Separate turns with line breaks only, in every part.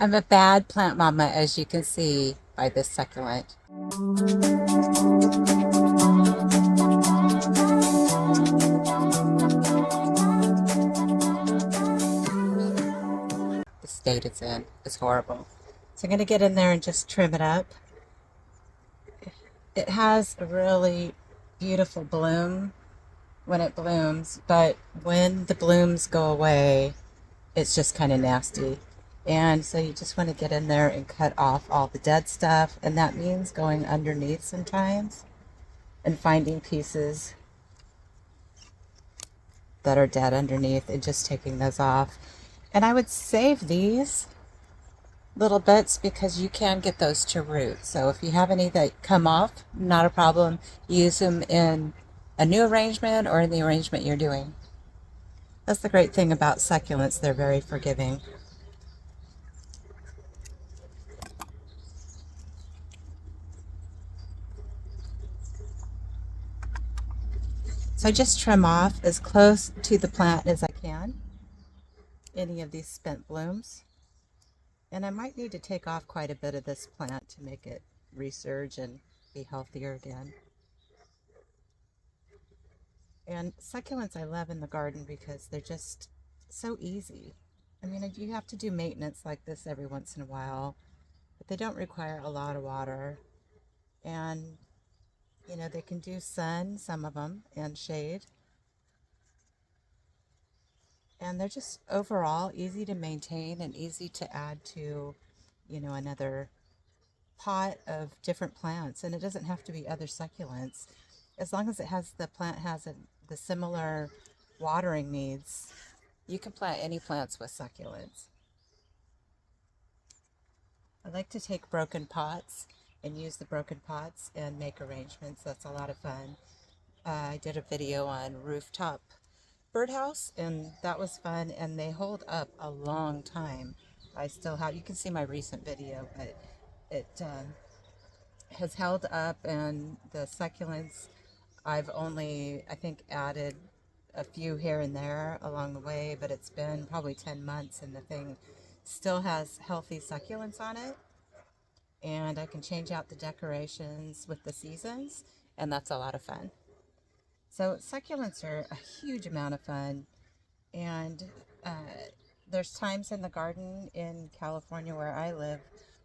I'm a bad plant mama, as you can see by this succulent. The state it's in is horrible. So I'm going to get in there and just trim it up. It has a really beautiful bloom when it blooms, but when the blooms go away, it's just kind of nasty. And so you just want to get in there and cut off all the dead stuff, and that means going underneath sometimes and finding pieces that are dead underneath and just taking those off. And I would save these little bits because you can get those to root. So if you have any that come off, not a problem. Use them in a new arrangement or in the arrangement you're doing. That's the great thing about succulents. They're very forgiving. So I just trim off as close to the plant as I can, any of these spent blooms. And I might need to take off quite a bit of this plant to make it resurge and be healthier again. And succulents I love in the garden because they're just so easy. I mean, you have to do maintenance like this every once in a while, but they don't require a lot of water. And, they can do sun, some of them, and shade. And they're just overall easy to maintain and easy to add to, another pot of different plants. And it doesn't have to be other succulents. As long as the plant has the similar watering needs, you can plant any plants with succulents. I like to take broken pots and use the broken pots and make arrangements. That's a lot of fun. I did a video on rooftop birdhouse, and that was fun, and they hold up a long time. I still have, you can see my recent video, but it has held up, and the succulents, I've only, I think, added a few here and there along the way, but it's been probably 10 months and the thing still has healthy succulents on it. And I can change out the decorations with the seasons, and that's a lot of fun. So succulents are a huge amount of fun, and there's times in the garden in California where I live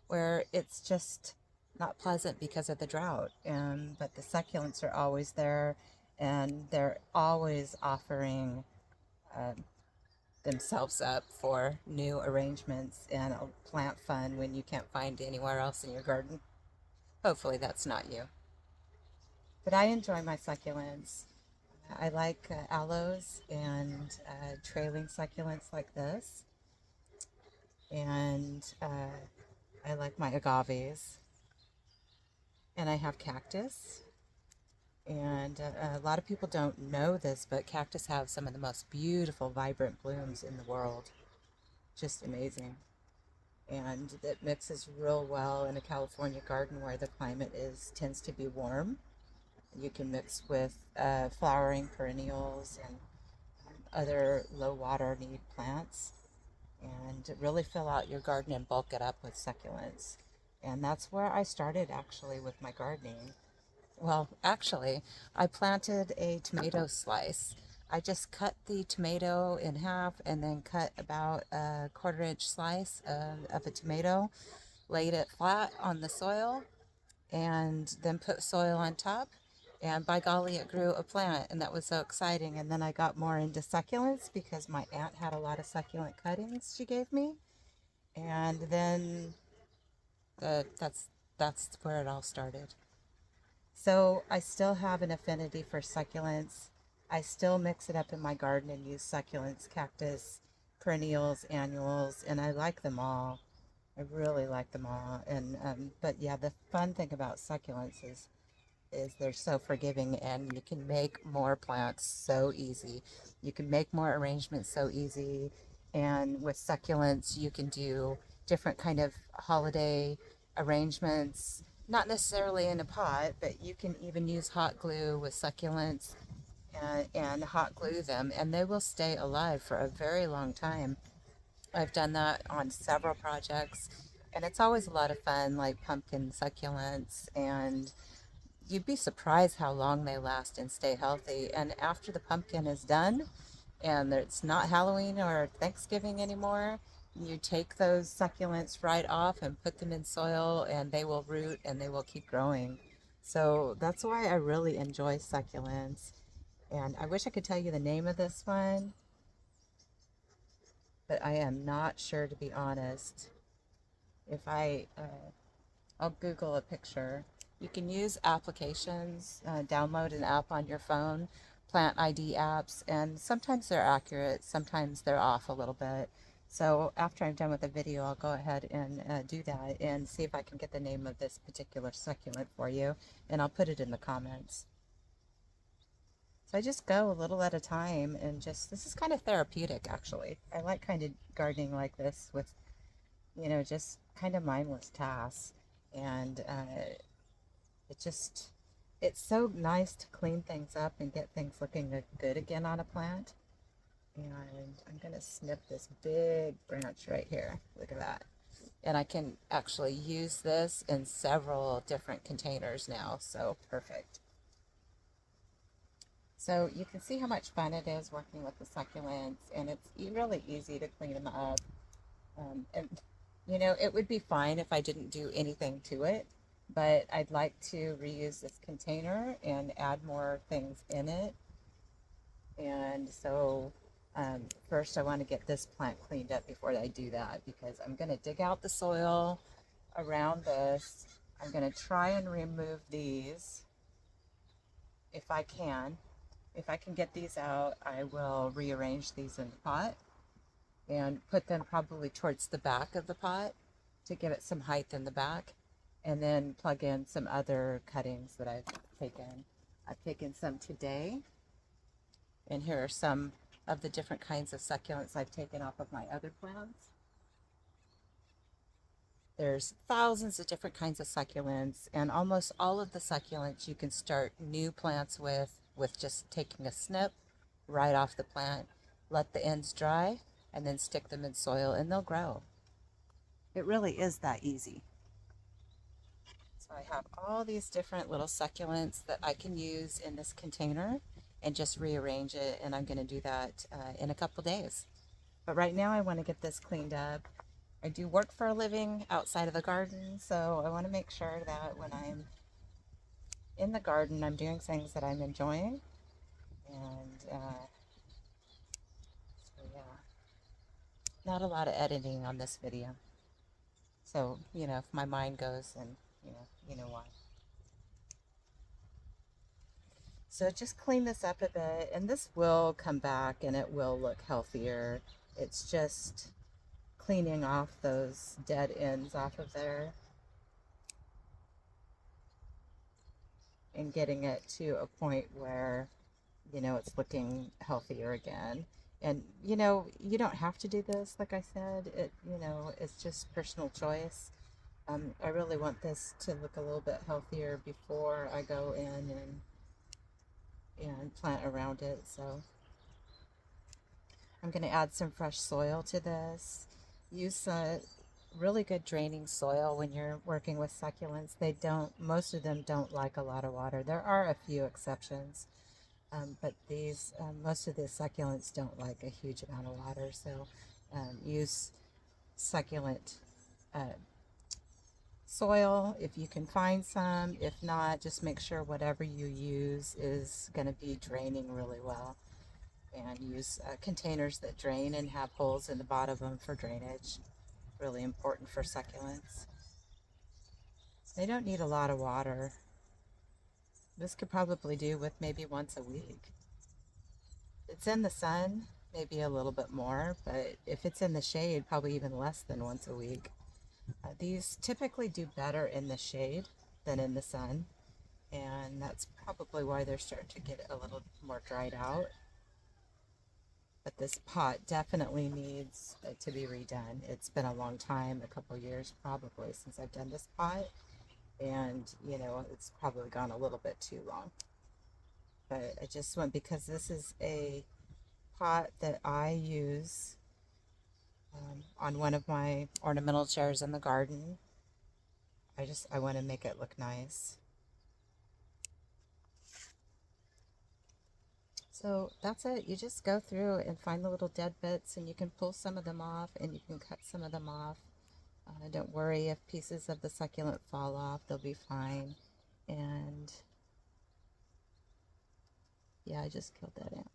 where it's just not pleasant because of the drought, but the succulents are always there, and they're always offering uh, themselves up for new arrangements and a plant fun when you can't find anywhere else in your garden. Hopefully that's not you. But I enjoy my succulents. I like aloes and trailing succulents like this. And I like my agaves. And I have cactus. And a lot of people don't know this, but cactus have some of the most beautiful, vibrant blooms in the world. Just amazing. And it mixes real well in a California garden where the climate tends to be warm. You can mix with flowering perennials and other low water need plants, and really fill out your garden and bulk it up with succulents. And that's where I started actually with my gardening. Well, actually, I planted a tomato slice. I just cut the tomato in half and then cut about a 1/4 inch slice of a tomato, laid it flat on the soil, and then put soil on top. And by golly, it grew a plant, and that was so exciting. And then I got more into succulents because my aunt had a lot of succulent cuttings she gave me. And then that's where it all started. So I still have an affinity for succulents. I still mix it up in my garden and use succulents, cactus, perennials, annuals, and I like them all. I really like them all. And but yeah, the fun thing about succulents is they're so forgiving, and you can make more plants so easy. You can make more arrangements so easy. And with succulents, you can do different kind of holiday arrangements, not necessarily in a pot, but you can even use hot glue with succulents and hot glue them, and they will stay alive for a very long time. I've done that on several projects, and it's always a lot of fun, like pumpkin succulents, and you'd be surprised how long they last and stay healthy. And after the pumpkin is done, and it's not Halloween or Thanksgiving anymore, you take those succulents right off and put them in soil, and they will root and they will keep growing. So that's why I really enjoy succulents. And I wish I could tell you the name of this one, but I am not sure, to be honest. If I'll Google a picture. You can use applications, download an app on your phone, plant ID apps, and sometimes they're accurate, sometimes they're off a little bit. So after I'm done with the video, I'll go ahead and do that and see if I can get the name of this particular succulent for you, and I'll put it in the comments. So I just go a little at a time, and just, this is kind of therapeutic actually. I like kind of gardening like this with, just kind of mindless tasks. And it just, it's so nice to clean things up and get things looking good again on a plant. And I'm going to snip this big branch right here. Look at that. And I can actually use this in several different containers now. So perfect. So you can see how much fun it is working with the succulents, and it's really easy to clean them up. And it would be fine if I didn't do anything to it, but I'd like to reuse this container and add more things in it. And so first I want to get this plant cleaned up before I do that, because I'm going to dig out the soil around this. I'm going to try and remove these if I can. If I can get these out, I will rearrange these in the pot and put them probably towards the back of the pot to give it some height in the back, and then plug in some other cuttings that I've taken. I've taken some today, and here are some of the different kinds of succulents I've taken off of my other plants. There's thousands of different kinds of succulents, and almost all of the succulents you can start new plants with just taking a snip right off the plant, let the ends dry, and then stick them in soil and they'll grow. It really is that easy. So I have all these different little succulents that I can use in this container and just rearrange it, and I'm going to do that in a couple days. But right now I want to get this cleaned up. I do work for a living outside of the garden, so I want to make sure that when I'm in the garden, I'm doing things that I'm enjoying. And so yeah, not a lot of editing on this video. So, if my mind goes, then, you know why. So just clean this up a bit, and this will come back and it will look healthier. It's just cleaning off those dead ends off of there and getting it to a point where, it's looking healthier again. And, you don't have to do this, like I said. It's just personal choice. I really want this to look a little bit healthier before I go in and plant around it. So I'm going to add some fresh soil to this. Use really good draining soil when you're working with succulents. Most of them don't like a lot of water. There are a few exceptions, but most of the succulents don't like a huge amount of water. So use succulent soil if you can find some. If not, just make sure whatever you use is going to be draining really well. And use containers that drain and have holes in the bottom of them for drainage. Really important for succulents. They don't need a lot of water. This could probably do with maybe once a week. It's in the sun, maybe a little bit more, but if it's in the shade, probably even less than once a week. These typically do better in the shade than in the sun, and that's probably why they're starting to get a little more dried out. But this pot definitely needs to be redone. It's been a long time, a couple years probably, since I've done this pot, and it's probably gone a little bit too long. But I just went, because this is a pot that I use on one of my ornamental chairs in the garden. I want to make it look nice. So that's it. You just go through and find the little dead bits, and you can pull some of them off and you can cut some of them off. Don't worry if pieces of the succulent fall off, they'll be fine. And yeah, I just killed that ant.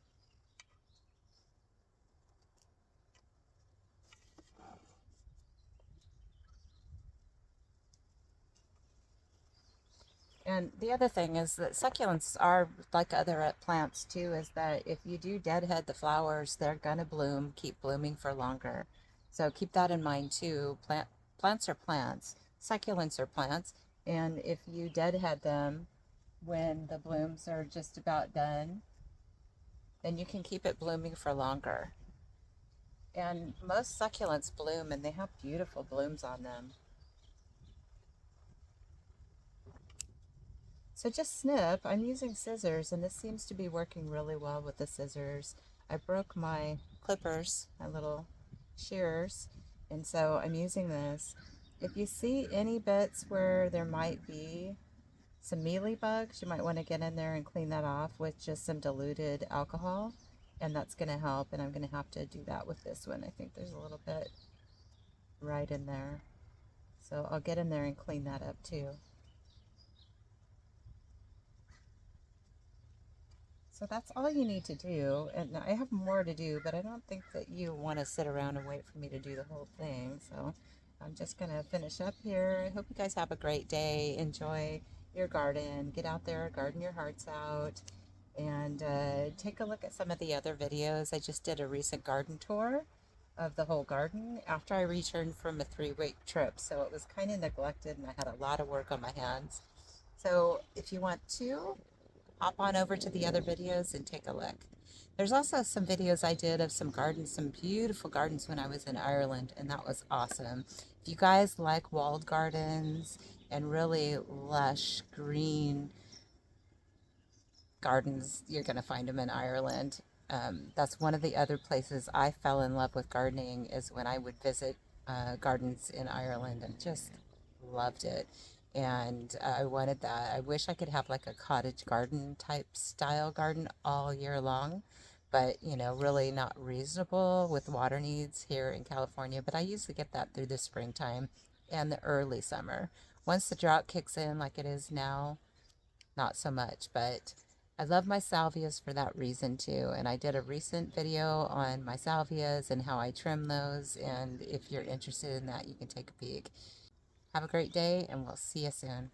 And the other thing is that succulents are like other plants too, is that if you do deadhead the flowers, they're gonna bloom, keep blooming for longer. So keep that in mind too. Plants are plants, succulents are plants, and if you deadhead them when the blooms are just about done, then you can keep it blooming for longer. And most succulents bloom and they have beautiful blooms on them. So just snip. I'm using scissors and this seems to be working really well with the scissors. I broke my clippers, my little shears, and so I'm using this. If you see any bits where there might be some mealy bugs, you might want to get in there and clean that off with just some diluted alcohol, and that's going to help. And I'm going to have to do that with this one. I think there's a little bit right in there. So I'll get in there and clean that up too. So that's all you need to do. And I have more to do, but I don't think that you want to sit around and wait for me to do the whole thing. So I'm just going to finish up here. I hope you guys have a great day. Enjoy your garden. Get out there, garden your hearts out, and take a look at some of the other videos. I just did a recent garden tour of the whole garden after I returned from a 3-week trip. So it was kind of neglected and I had a lot of work on my hands. So if you want to, hop on over to the other videos and take a look. There's also some videos I did of some gardens, some beautiful gardens when I was in Ireland, and that was awesome. If you guys like walled gardens and really lush green gardens, you're going to find them in Ireland. That's one of the other places I fell in love with gardening, is when I would visit gardens in Ireland, and just loved it. And I wanted that. I wish I could have like a cottage garden type style garden all year long, but you know, really not reasonable with water needs here in California. But I usually get that through the springtime and the early summer. Once the drought kicks in, like it is now, not so much. But I love my salvias for that reason too. And I did a recent video on my salvias and how I trim those. And if you're interested in that, you can take a peek. Have a great day, and we'll see you soon.